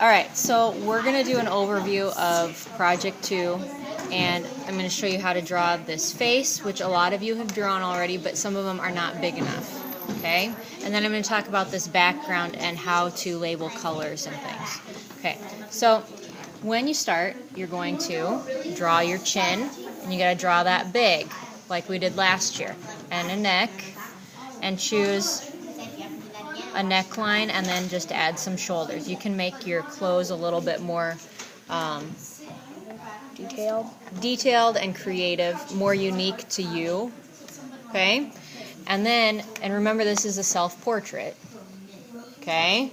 Alright, so we're going to do an overview of Project 2, and I'm going to show you how to draw this face, which a lot of you have drawn already, but some of them are not big enough. Okay? And then I'm going to talk about this background and how to label colors and things. Okay, so when you start, you're going to draw your chin, and you got to draw that big, like we did last year, and a neck, and choose a neckline, and then just add some shoulders. You can make your clothes a little bit more detailed and creative, more unique to you. Okay? And remember, this is a self-portrait. Okay?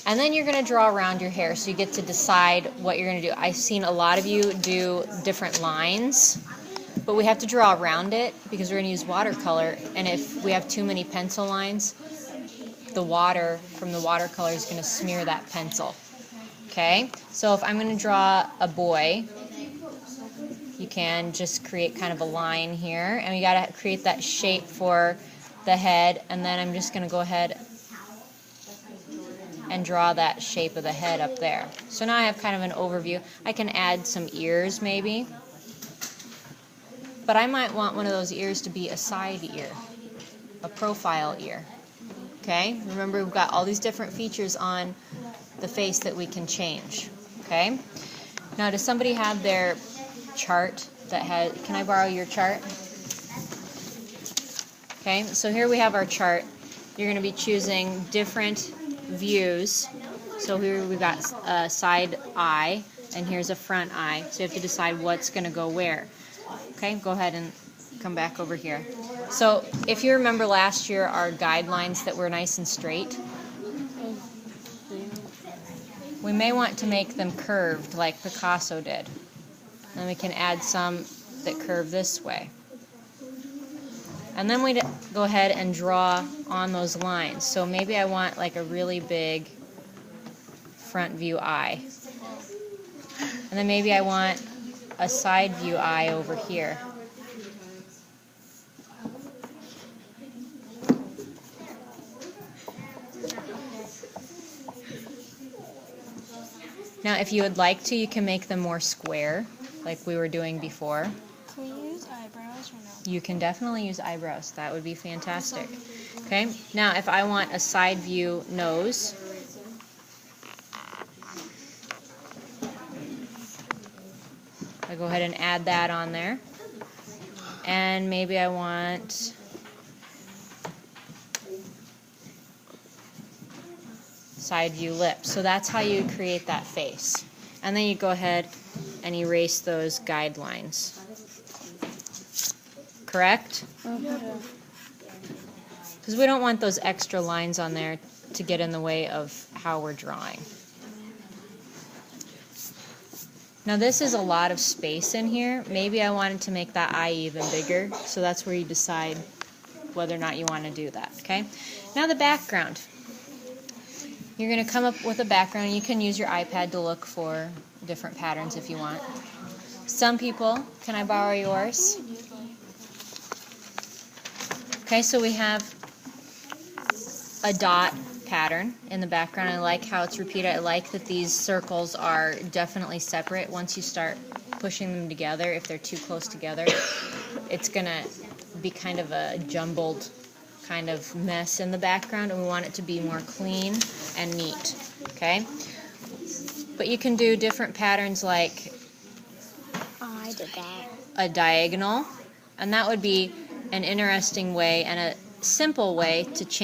And then you're going to draw around your hair, so you get to decide what you're going to do. I've seen a lot of you do different lines, but we have to draw around it because we're going to use watercolor, and if we have too many pencil lines, the water from the watercolor is going to smear that pencil. Okay? So if I'm going to draw a boy, you can just create kind of a line here, and we got to create that shape for the head, and then I'm just going to go ahead and draw that shape of the head up there. So now I have kind of an overview. I can add some ears maybe, but I might want one of those ears to be a side ear, a profile ear. Okay, remember we've got all these different features on the face that we can change. Okay, now does somebody have their chart that has, can I borrow your chart? Okay, so here we have our chart. You're going to be choosing different views. So here we've got a side eye, and here's a front eye. So you have to decide what's going to go where. Okay, go ahead and come back over here. So if you remember last year, our guidelines that were nice and straight, we may want to make them curved like Picasso did. And we can add some that curve this way. And then we go ahead and draw on those lines. So maybe I want like a really big front view eye. And then maybe I want a side view eye over here. Now, if you would like to, you can make them more square, like we were doing before. Can we use eyebrows or no? You can definitely use eyebrows. That would be fantastic. Okay, now if I want a side view nose, I go ahead and add that on there. And maybe I want side view lips. So that's how you create that face. And then you go ahead and erase those guidelines. Correct? Because we don't want those extra lines on there to get in the way of how we're drawing. Now this is a lot of space in here. Maybe I wanted to make that eye even bigger, so that's where you decide whether or not you want to do that. Okay? Now the background. You're going to come up with a background. You can use your iPad to look for different patterns if you want. Some people, can I borrow yours? Okay, so we have a dot pattern in the background. I like how it's repeated. I like that these circles are definitely separate. Once you start pushing them together, if they're too close together, it's going to be kind of a jumbled kind of mess in the background, and we want it to be more clean and neat. Okay? But you can do different patterns like I did that. a diagonal, and that would be an interesting way and a simple way to change